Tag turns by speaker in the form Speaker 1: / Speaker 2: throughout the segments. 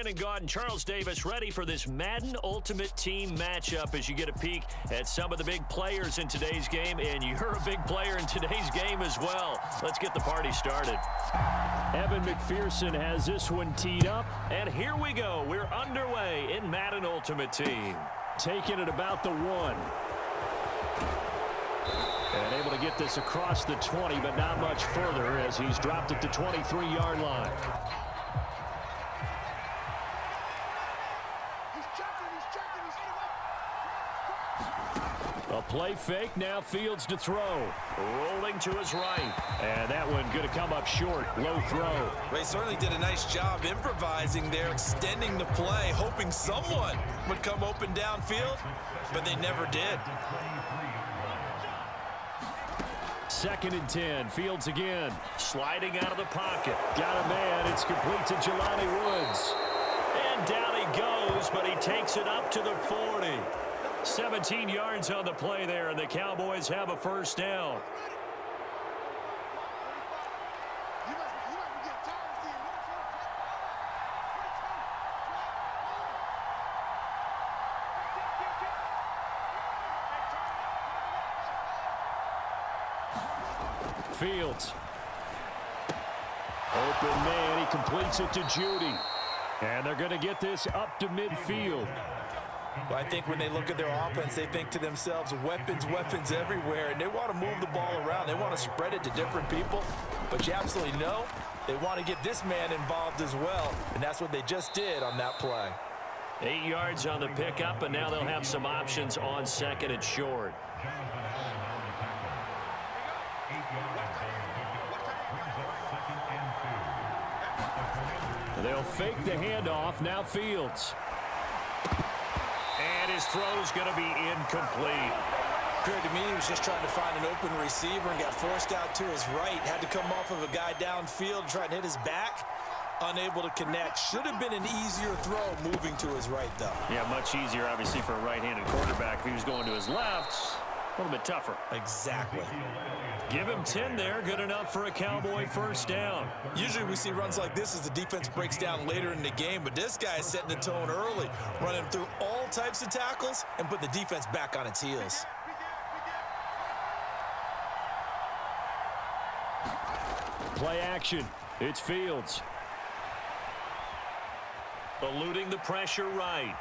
Speaker 1: Brandon Gaudin, Charles Davis, ready for this Madden Ultimate Team matchup as you get a peek at some of the big players in today's game, and you're a big player in today's game as well. Let's get the party started. Evan McPherson has this one teed up, and here we go. We're underway in Madden Ultimate Team. Taking it about the 1. And able to get this across the 20, but not much further as he's dropped at the 23-yard line. A play fake, now Fields to throw. Rolling to his right. And that one going to come up short. Low throw.
Speaker 2: They certainly did a nice job improvising there, extending the play, hoping someone would come open downfield, but they never did.
Speaker 1: 2nd and 10. Fields again. Sliding out of the pocket. Got a man. It's complete to Jelani Woods. And down he goes, but he takes it up to the 40. 17 yards on the play there, and the Cowboys have a first down. Fields. Open man, he completes it to Judy. And they're going to get this up to midfield.
Speaker 2: Well, I think when they look at their offense, they think to themselves, weapons, weapons everywhere, and they want to move the ball around. They want to spread it to different people, but you absolutely know they want to get this man involved as well, and that's what they just did on that play.
Speaker 1: 8 yards on the pickup, and now they'll have some options on 2nd and short. They'll fake the handoff, now Fields. And his throw's going to be incomplete.
Speaker 2: Appeared to me he was just trying to find an open receiver and got forced out to his right. Had to come off of a guy downfield, trying to hit his back. Unable to connect. Should have been an easier throw moving to his right, though.
Speaker 1: Yeah, much easier, obviously, for a right-handed quarterback. If he was going to his left, a little bit tougher.
Speaker 2: Exactly.
Speaker 1: Give him 10 there. Good enough for a Cowboy first down.
Speaker 2: Usually we see runs like this as the defense breaks down later in the game, but this guy is setting the tone early, running through all types of tackles and put the defense back on its heels.
Speaker 1: Play action. It's Fields. Eluding the pressure right.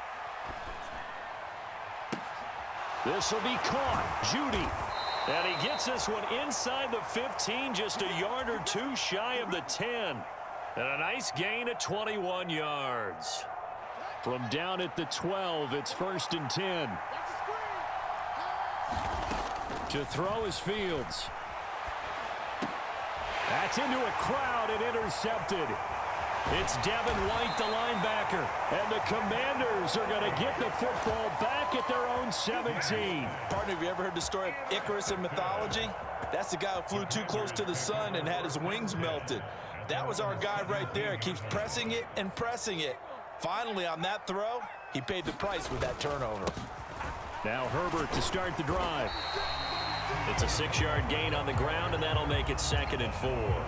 Speaker 1: This will be caught. Judy. And he gets this one inside the 15, just a yard or two shy of the 10. And a nice gain of 21 yards. From down at the 12, it's 1st and 10. To throw is Fields. That's into a crowd and intercepted. It's Devin White, the linebacker, and the Commanders are going to get the football back at their own 17.
Speaker 2: Partner, have you ever heard the story of Icarus in mythology? That's the guy who flew too close to the sun and had his wings melted. That was our guy right there. Keeps pressing it and pressing it. Finally, on that throw, he paid the price with that turnover.
Speaker 1: Now Herbert to start the drive. It's a 6-yard gain on the ground, and that'll make it 2nd and 4.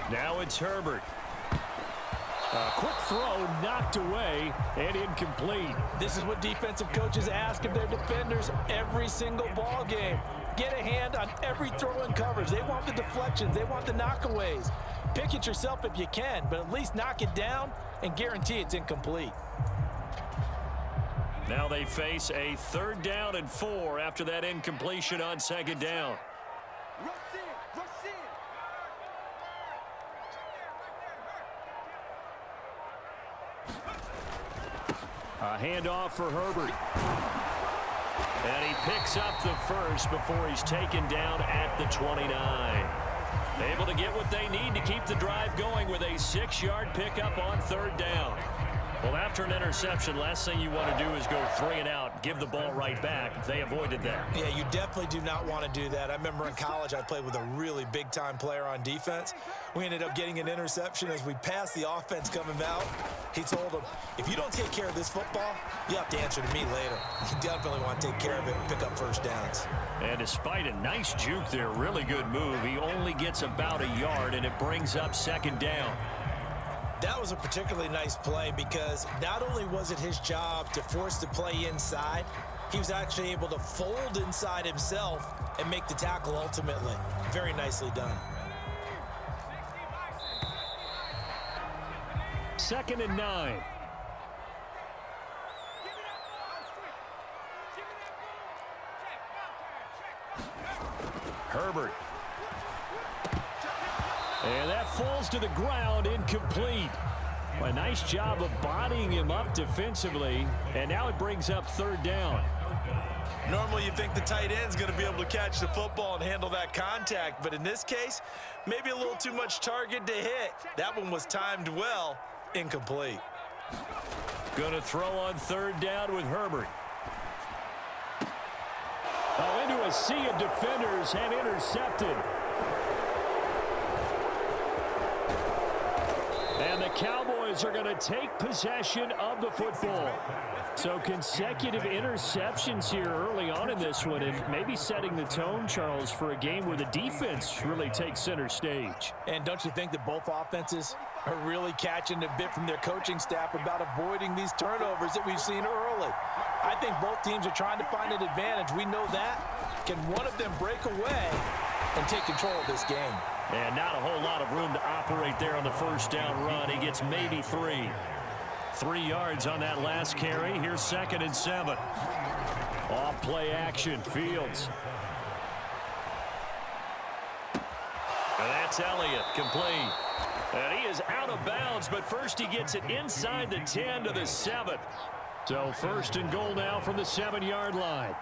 Speaker 1: Now it's Herbert. A quick throw knocked away and incomplete.
Speaker 2: This is what defensive coaches ask of their defenders every single ball game. Get a hand on every throw in coverage. They want the deflections. They want the knockaways. Pick it yourself if you can, but at least knock it down and guarantee it's incomplete.
Speaker 1: Now they face a 3rd down and 4 after that incompletion on 2nd down. A handoff for Herbert. And he picks up the first before he's taken down at the 29. Able to get what they need to keep the drive going with a 6-yard pickup on 3rd down. Well, after an interception, last thing you want to do is go 3 and out, give the ball right back. They avoided that.
Speaker 2: Yeah, you definitely do not want to do that. I remember in college I played with a really big-time player on defense. We ended up getting an interception as we passed the offense coming out. He told him, if you don't take care of this football, you have to answer to me later. You definitely want to take care of it and pick up first downs.
Speaker 1: And despite a nice juke there, really good move, he only gets about a yard, and it brings up 2nd down.
Speaker 2: That was a particularly nice play because not only was it his job to force the play inside, he was actually able to fold inside himself and make the tackle ultimately. Very nicely done.
Speaker 1: 2nd and 9. Herbert. And that falls to the ground, incomplete. A nice job of bodying him up defensively, and now it brings up 3rd down.
Speaker 2: Normally you think the tight end's going to be able to catch the football and handle that contact, but in this case, maybe a little too much target to hit. That one was timed well, incomplete.
Speaker 1: Going to throw on 3rd down with Herbert. Oh, into a sea of defenders and intercepted. And the Cowboys are going to take possession of the football. So consecutive interceptions here early on in this one, and maybe setting the tone, Charles, for a game where the defense really takes center stage.
Speaker 2: And don't you think that both offenses are really catching a bit from their coaching staff about avoiding these turnovers that we've seen early? I think both teams are trying to find an advantage. We know that. Can one of them break away and take control of this game?
Speaker 1: And not a whole lot of room to operate there on the 1st down run. He gets maybe 3. 3 yards on that last carry. Here's 2nd and 7. Off play action. Fields. And that's Elliott, complete. And he is out of bounds, but first he gets it inside the 10 to the 7. So 1st and goal now from the 7-yard line.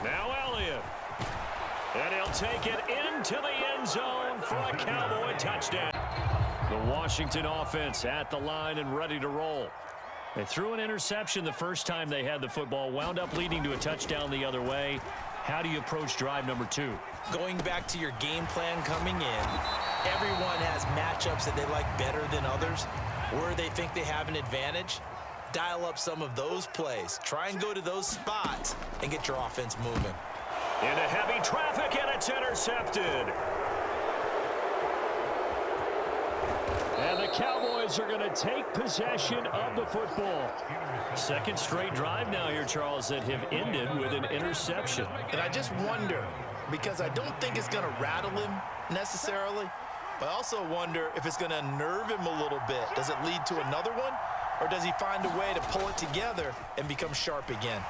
Speaker 1: Now Elliott. And he'll take it into the end zone for a Cowboy touchdown. The Washington offense at the line and ready to roll. They threw an interception the first time they had the football, wound up leading to a touchdown the other way. How do you approach drive number 2?
Speaker 2: Going back to your game plan coming in, everyone has matchups that they like better than others, where they think they have an advantage. Dial up some of those plays. Try and go to those spots and get your offense moving.
Speaker 1: Into heavy traffic, and it's intercepted. And the Cowboys are going to take possession of the football. 2nd straight drive now here, Charles, that have ended with an interception.
Speaker 2: And I just wonder, because I don't think it's going to rattle him necessarily, but I also wonder if it's going to unnerve him a little bit. Does it lead to another one? Or does he find a way to pull it together and become sharp again?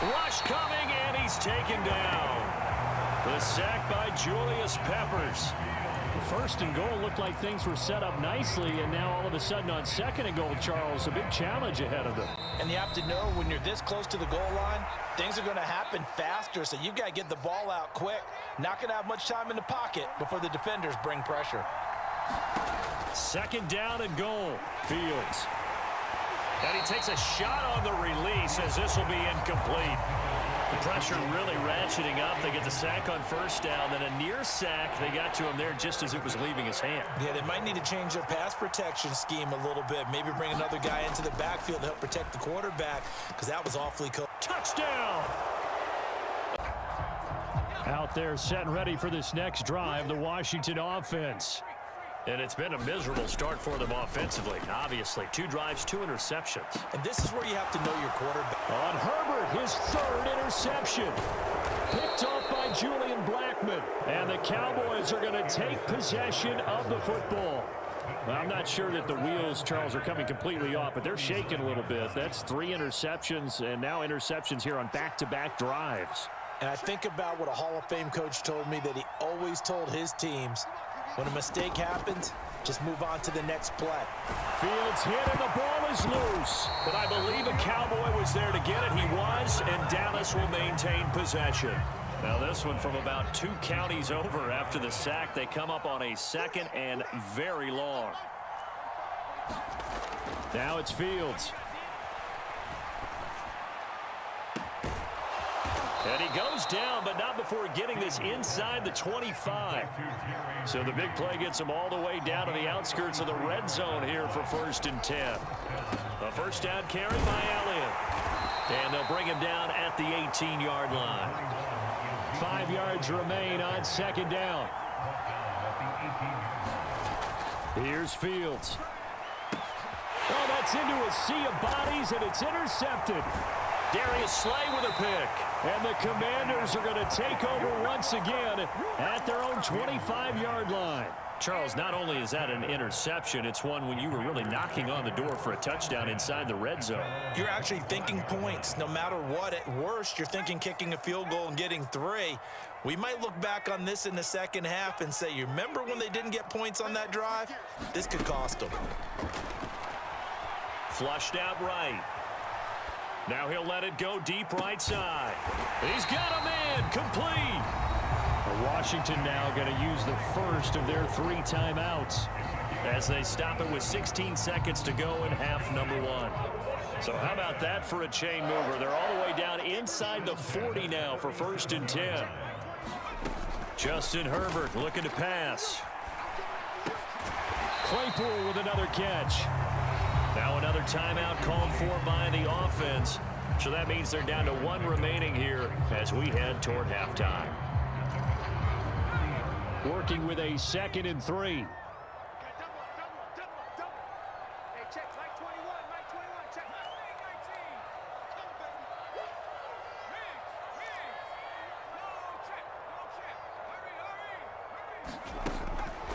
Speaker 1: Rush coming, and he's taken down. The sack by Julius Peppers. 1st and goal looked like things were set up nicely, and now all of a sudden on 2nd and goal, Charles, a big challenge ahead of them.
Speaker 2: And you have to know when you're this close to the goal line, things are going to happen faster, so you've got to get the ball out quick. Not going to have much time in the pocket before the defenders bring pressure.
Speaker 1: 2nd down and goal. Fields. And he takes a shot on the release as this will be incomplete. The pressure really ratcheting up. They get the sack on 1st down, then a near sack. They got to him there just as it was leaving his hand.
Speaker 2: Yeah, they might need to change their pass protection scheme a little bit. Maybe bring another guy into the backfield to help protect the quarterback, because that was awfully cool.
Speaker 1: Touchdown! Out there set and ready for this next drive, the Washington offense. And it's been a miserable start for them offensively, obviously. 2 drives, 2 interceptions.
Speaker 2: And this is where you have to know your quarterback.
Speaker 1: On Herbert, his 3rd interception. Picked off by Julian Blackmon. And the Cowboys are going to take possession of the football. Well, I'm not sure that the wheels, Charles, are coming completely off, but they're shaking a little bit. That's 3 interceptions, and now interceptions here on back-to-back drives.
Speaker 2: And I think about what a Hall of Fame coach told me that he always told his teams, when a mistake happens, just move on to the next play.
Speaker 1: Fields hit and the ball is loose. But I believe a Cowboy was there to get it. He was, and Dallas will maintain possession. Now this one from about 2 counties over after the sack. They come up on a 2nd and very long. Now it's Fields. And he goes down, but not before getting this inside the 25. So the big play gets him all the way down to the outskirts of the red zone here for 1st and 10. A first down carry by Elliott. And they'll bring him down at the 18-yard line. 5 yards remain on 2nd down. Here's Fields. Oh, that's into a sea of bodies, and it's intercepted. Darius Slay with a pick. And the Commanders are going to take over once again at their own 25-yard line. Charles, not only is that an interception, it's one when you were really knocking on the door for a touchdown inside the red zone.
Speaker 2: You're actually thinking points no matter what. At worst, you're thinking kicking a field goal and getting 3. We might look back on this in the second half and say, you remember when they didn't get points on that drive? This could cost them.
Speaker 1: Flushed out right. Now he'll let it go deep right side. He's got a man complete. Washington now going to use the first of their 3 timeouts as they stop it with 16 seconds to go in half number 1. So how about that for a chain mover? They're all the way down inside the 40 now for 1st and 10. Justin Herbert looking to pass. Claypool with another catch. Now another timeout called for by the offense. So that means they're down to 1 remaining here as we head toward halftime. Working with a 2nd and 3.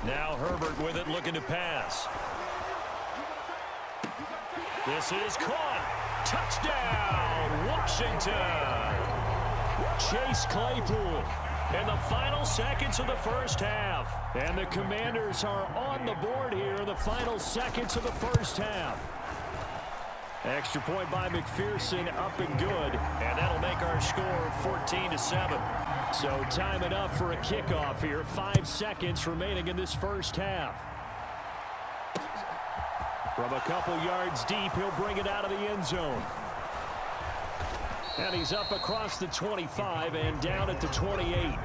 Speaker 1: Now Herbert with it, looking to pass. This is caught. Touchdown, Washington. Chase Claypool in the final seconds of the first half. And the Commanders are on the board here in the final seconds of the first half. Extra point by McPherson, up and good. And that'll make our score 14-7. So time enough for a kickoff here. 5 seconds remaining in this first half. From a couple yards deep, he'll bring it out of the end zone. And he's up across the 25 and down at the 28.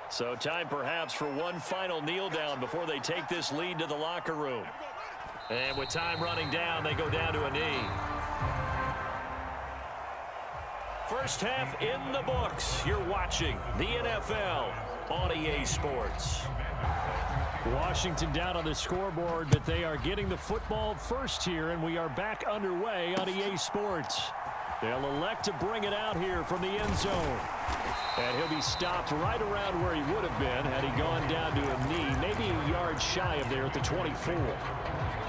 Speaker 1: So time perhaps for one final kneel down before they take this lead to the locker room. And with time running down, they go down to a knee. First half in the books. You're watching the NFL on EA Sports. Washington down on the scoreboard, but they are getting the football first here, and we are back underway on EA Sports. They'll elect to bring it out here from the end zone. And he'll be stopped right around where he would have been had he gone down to a knee, maybe a yard shy of there at the 24.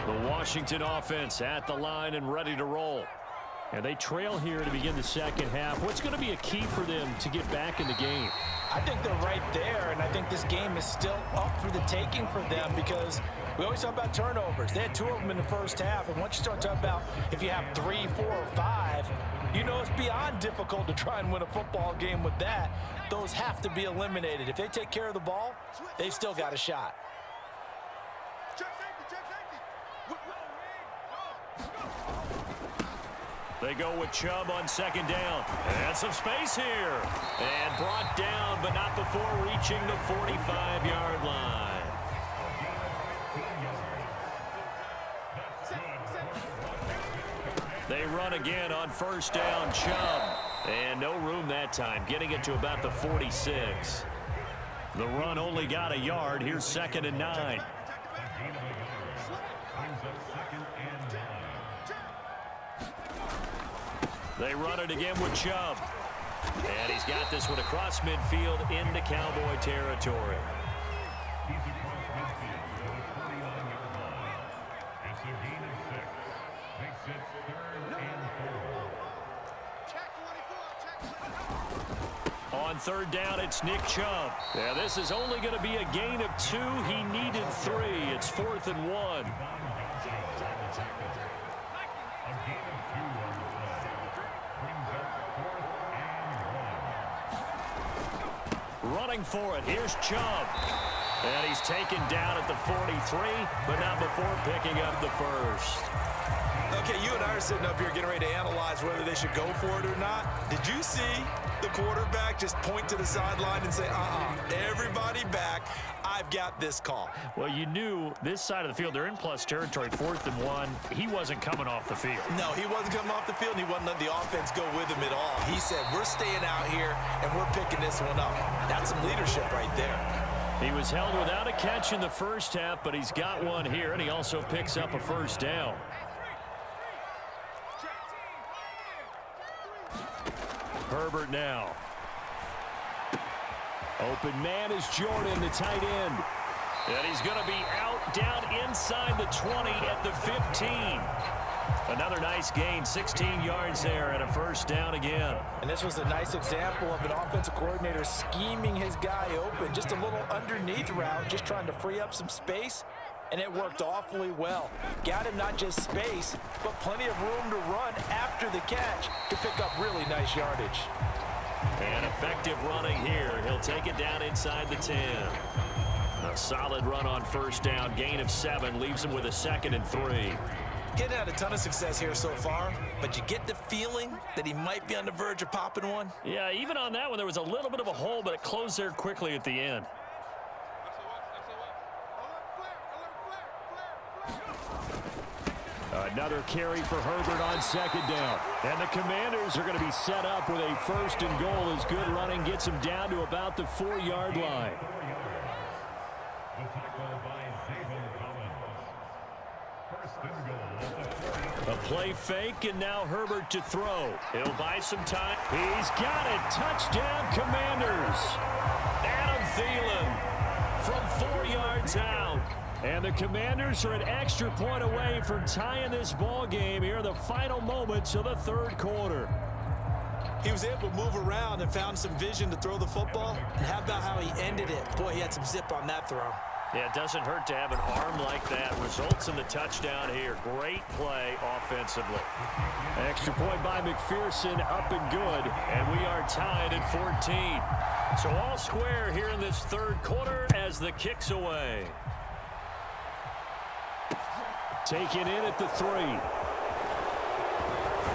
Speaker 1: The Washington offense at the line and ready to roll. And they trail here to begin the second half. What's going to be a key for them to get back in the game?
Speaker 2: I think they're right there, and I think this game is still up for the taking for them because we always talk about turnovers. They had 2 of them in the first half, and once you start talking about if you have 3, 4, or 5, you know it's beyond difficult to try and win a football game with that. Those have to be eliminated. If they take care of the ball, they've still got a shot.
Speaker 1: They go with Chubb on second down. And some space here. And brought down, but not before reaching the 45-yard line. They run again on first down, Chubb. And no room that time, getting it to about the 46. The run only got a yard. Here's 2nd and 9. They run it again with Chubb. And he's got this one across midfield into Cowboy territory. On third down, it's Nick Chubb. Yeah, this is only going to be a gain of 2. He needed 3. It's 4th and 1. Running for it. Here's Chubb. And he's taken down at the 43, but not before picking up the first.
Speaker 2: Okay, you and I are sitting up here getting ready to analyze whether they should go for it or not. Did you see the quarterback just point to the sideline and say, everybody back, I've got this call?
Speaker 1: Well, you knew this side of the field, they're in plus territory, 4th and 1. He wasn't coming off the field.
Speaker 2: No, he wasn't coming off the field, and he wasn't letting the offense go with him at all. He said, we're staying out here, and we're picking this one up. That's some leadership right there.
Speaker 1: He was held without a catch in the first half, but he's got one here, and he also picks up a first down. Herbert now. Open man is Jordan, the tight end. And he's going to be out down inside the 20 at the 15. Another nice gain, 16 yards there and a first down again.
Speaker 2: And this was a nice example of an offensive coordinator scheming his guy open. Just a little underneath route, just trying to free up some space. And it worked awfully well. Got him not just space, but plenty of room to run after the catch to pick up really nice yardage.
Speaker 1: And effective running here. He'll take it down inside the 10. A solid run on first down. Gain of 7 leaves him with a 2nd and 3.
Speaker 2: Getting had a ton of success here so far, but you get the feeling that he might be on the verge of popping one.
Speaker 1: Yeah, even on that one, there was a little bit of a hole, but it closed there quickly at the end. Another carry for Herbert on 2nd down. And the Commanders are going to be set up with a 1st and goal as good running gets him down to about the 4-yard line. A play fake, and now Herbert to throw. He'll buy some time. He's got it. Touchdown, Commanders. Adam Thielen from 4 yards out. And the Commanders are an extra point away from tying this ball game here in the final moments of the 3rd quarter.
Speaker 2: He was able to move around and found some vision to throw the football. And how about how he ended it? Boy, he had some zip on that throw.
Speaker 1: Yeah, it doesn't hurt to have an arm like that. Results in the touchdown here. Great play offensively. Extra point by McPherson, up and good. And we are tied at 14. So all square here in this 3rd quarter as the kick's away. Taken in at the 3.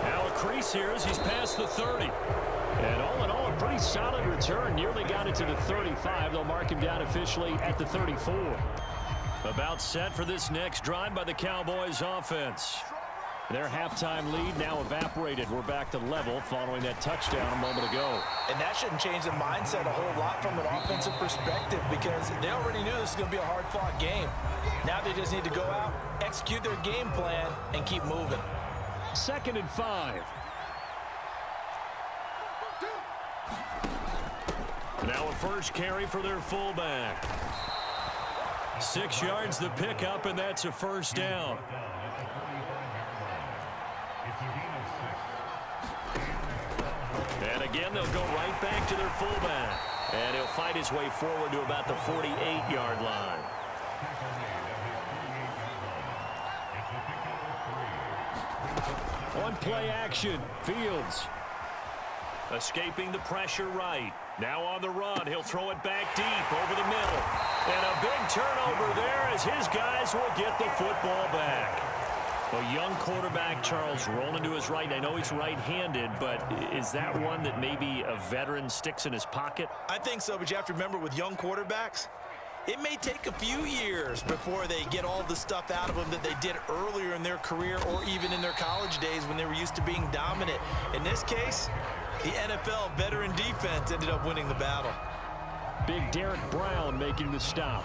Speaker 1: Now a crease here as he's past the 30. And all in all, a pretty solid return. Nearly got it to the 35. They'll mark him down officially at the 34. About set for this next drive by the Cowboys offense. Their halftime lead now evaporated. We're back to level following that touchdown a moment ago.
Speaker 2: And that shouldn't change the mindset a whole lot from an offensive perspective because they already knew this was going to be a hard-fought game. Now they just need to go out, execute their game plan, and keep moving.
Speaker 1: 2nd and 5. Now a first carry for their fullback. 6 yards the pickup, and that's a first down. And again, they'll go right back to their fullback. And he'll fight his way forward to about the 48-yard line. On play action, Fields. Escaping the pressure right. Now on the run, he'll throw it back deep over the middle. And a big turnover there as his guys will get the football back. A young quarterback, Charles, rolling to his right. I know he's right-handed, but is that one that maybe a veteran sticks in his pocket?
Speaker 2: I think so, but you have to remember with young quarterbacks, it may take a few years before they get all the stuff out of them that they did earlier in their career or even in their college days when they were used to being dominant. In this case, the NFL veteran defense ended up winning the battle.
Speaker 1: Big Derek Brown making the stop.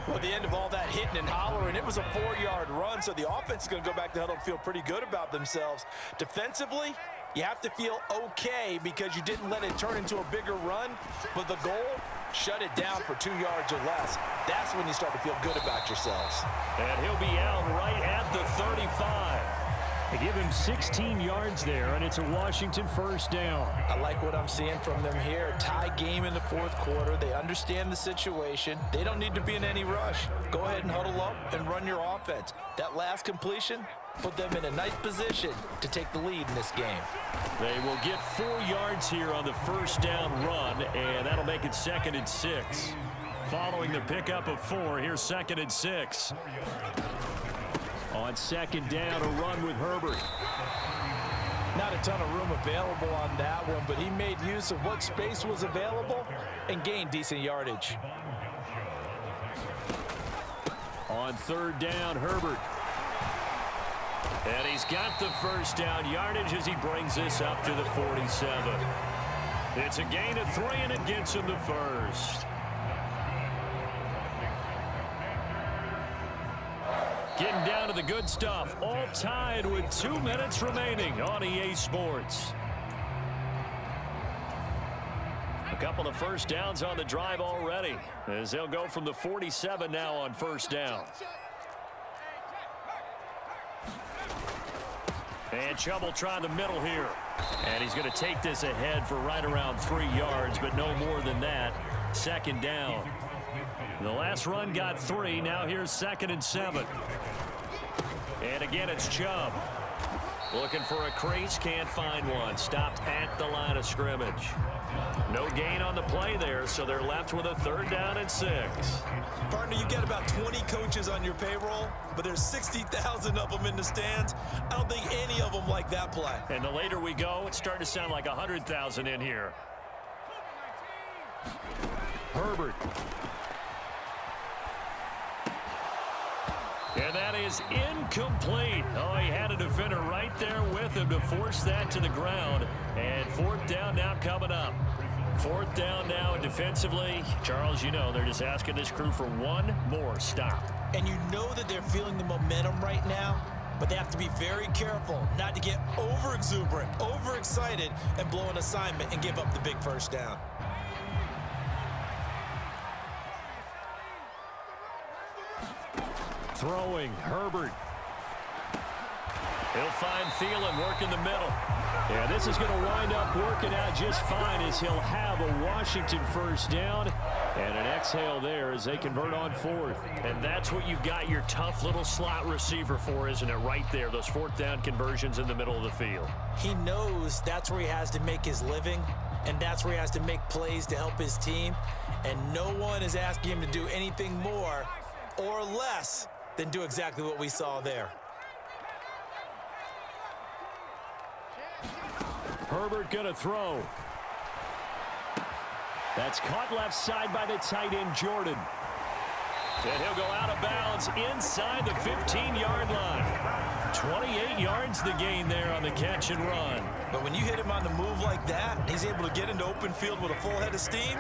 Speaker 2: Well, at the end of all that hitting and hollering, it was a 4-yard run, so the offense is going to go back to huddle and feel pretty good about themselves. Defensively, you have to feel okay because you didn't let it turn into a bigger run, but the goal, shut it down for 2 yards or less. That's when you start to feel good about yourselves.
Speaker 1: And he'll be out right at the 35.
Speaker 3: They give him 16 yards there, and it's a Washington first down.
Speaker 2: I like what I'm seeing from them here. Tie game in the fourth quarter. They understand the situation. They don't need to be in any rush. Go ahead and huddle up and run your offense. That last completion put them in a nice position to take the lead in this game.
Speaker 1: They will get 4 yards here on the first down run, and that'll make it 2nd and 6. Following the pickup of 4, here's 2nd and 6.
Speaker 3: On 2nd down, a run with Herbert.
Speaker 2: Not a ton of room available on that one, but he made use of what space was available and gained decent yardage.
Speaker 3: On 3rd down, Herbert.
Speaker 1: And he's got the first down yardage as he brings this up to the 47. It's a gain of 3, and it gets him the first. Getting down to the good stuff, all tied with 2 minutes remaining on EA Sports. A couple of first downs on the drive already, as they'll go from the 47 now on first down. And Chubb will try the middle here. And he's going to take this ahead for right around 3 yards, but no more than that. 2nd down. The last run got 3. Now here's 2nd and 7. And again, it's Chubb. Looking for a crease, can't find one. Stopped at the line of scrimmage. No gain on the play there, so they're left with a 3rd down and 6.
Speaker 4: Partner, you get about 20 coaches on your payroll, but there's 60,000 of them in the stands. I don't think any of them like that play.
Speaker 1: And the later we go, it's starting to sound like 100,000 in here.
Speaker 3: Herbert.
Speaker 1: And that is incomplete. Oh, he had a defender right there with him to force that to the ground. And 4th down now coming up. 4th down now, and defensively, Charles, you know, they're just asking this crew for one more stop.
Speaker 4: And you know that they're feeling the momentum right now, but they have to be very careful not to get over-exuberant, overexcited, and blow an assignment and give up the big first down.
Speaker 3: Throwing, Herbert.
Speaker 1: He'll find Thielen working the middle.
Speaker 3: Yeah, this is going to wind up working out just fine as he'll have a Washington first down. And an exhale there as they convert on 4th.
Speaker 1: And that's what you've got your tough little slot receiver for, isn't it? Right there, those 4th down conversions in the middle of the field.
Speaker 4: He knows that's where he has to make his living, and that's where he has to make plays to help his team. And no one is asking him to do anything more or less than do exactly what we saw there.
Speaker 3: Herbert gonna throw. That's caught left side by the tight end, Jordan.
Speaker 1: And he'll go out of bounds inside the 15-yard line. 28 yards the gain there on the catch and run.
Speaker 4: But when you hit him on the move like that, he's able to get into open field with a full head of steam.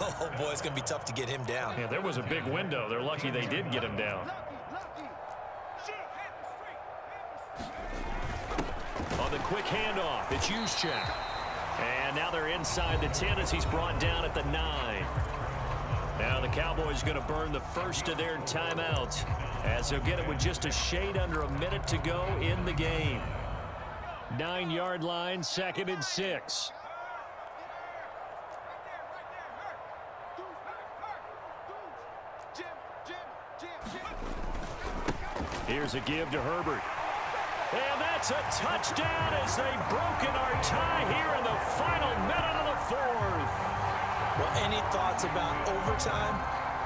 Speaker 4: Oh, boy, it's going to be tough to get him down.
Speaker 1: Yeah, there was a big window. They're lucky they did get him down. On the quick handoff, it's Juszczyk. And now they're inside the 10 as he's brought down at the 9. Now the Cowboys going to burn the first of their timeouts as they'll get it with just a shade under a minute to go in the game.
Speaker 3: 9-yard line, 2nd and 6. Here's a give to Herbert.
Speaker 1: And that's a touchdown as they've broken our tie here in the final minute of the 4th.
Speaker 4: Well, any thoughts about overtime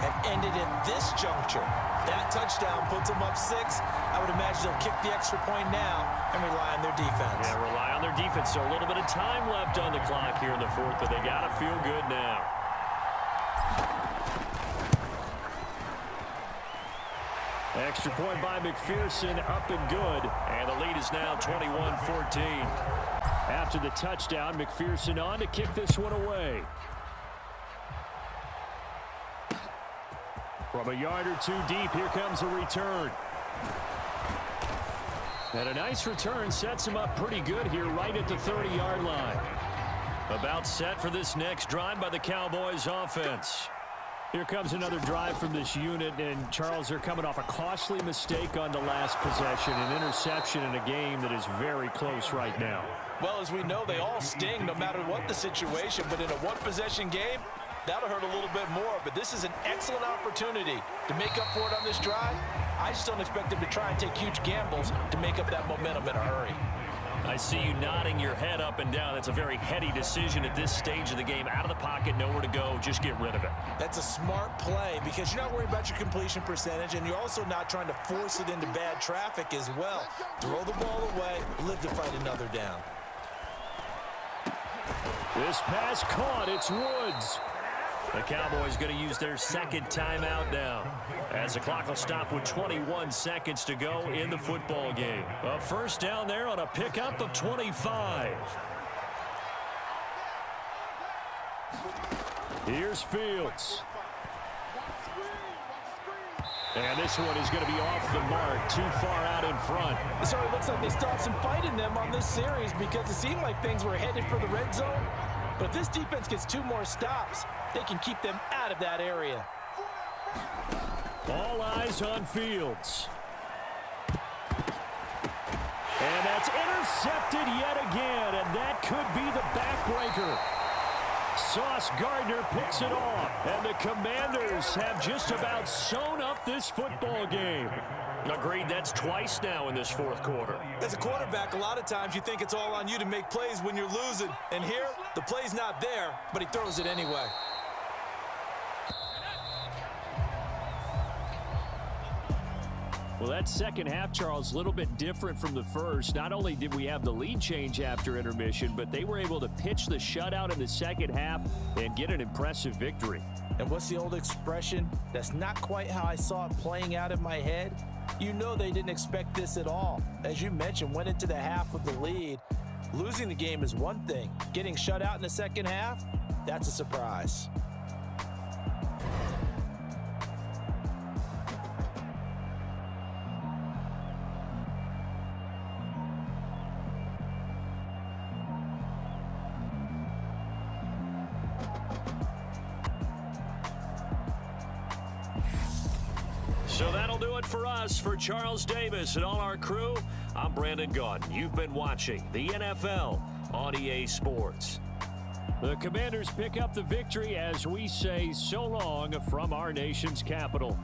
Speaker 4: have ended at this juncture. That touchdown puts them up 6. I would imagine they'll kick the extra point now and rely on their defense.
Speaker 1: Yeah, rely on their defense. So a little bit of time left on the clock here in the 4th, but they got to feel good now.
Speaker 3: Extra point by McPherson, up and good.
Speaker 1: And the lead is now 21-14.
Speaker 3: After the touchdown, McPherson on to kick this one away. From a yard or 2 deep, here comes a return. And a nice return sets him up pretty good here right at the 30-yard line.
Speaker 1: About set for this next drive by the Cowboys offense.
Speaker 3: Here comes another drive from this unit, and Charles, they're coming off a costly mistake on the last possession, an interception in a game that is very close right now.
Speaker 2: Well, as we know, they all sting no matter what the situation, but in a one-possession game, that'll hurt a little bit more. But this is an excellent opportunity to make up for it on this drive. I just don't expect them to try and take huge gambles to make up that momentum in a hurry.
Speaker 1: I see you nodding your head up and down. That's a very heady decision at this stage of the game. Out of the pocket, nowhere to go. Just get rid of it.
Speaker 4: That's a smart play because you're not worried about your completion percentage, and you're also not trying to force it into bad traffic as well. Throw the ball away, live to fight another down.
Speaker 3: This pass caught. It's Woods.
Speaker 1: The Cowboys going to use their second timeout now, as the clock will stop with 21 seconds to go in the football game. A first down there on a pickup of 25.
Speaker 3: Here's Fields. And this one is going to be off the mark, too far out in front.
Speaker 2: So it looks like they still have some fight in them on this series because it seemed like things were headed for the red zone. But if this defense gets 2 more stops, they can keep them out of that area.
Speaker 3: All eyes on Fields. And that's intercepted yet again, and that could be the backbreaker. Sauce Gardner picks it off, and the Commanders have just about sewn up this football game.
Speaker 1: Agreed, that's twice now in this fourth quarter.
Speaker 4: As a quarterback, a lot of times you think it's all on you to make plays when you're losing. And here, the play's not there, but he throws it anyway.
Speaker 3: Well, that second half, Charles, a little bit different from the first. Not only did we have the lead change after intermission, but they were able to pitch the shutout in the second half and get an impressive victory.
Speaker 4: And what's the old expression? That's not quite how I saw it playing out in my head. You know they didn't expect this at all. As you mentioned, went into the half with the lead. Losing the game is one thing. Getting shut out in the second half, that's a surprise.
Speaker 1: So that'll do it for us. For Charles Davis and all our crew, I'm Brandon Gaudin. You've been watching the NFL on EA Sports.
Speaker 3: The Commanders pick up the victory as we say so long from our nation's capital.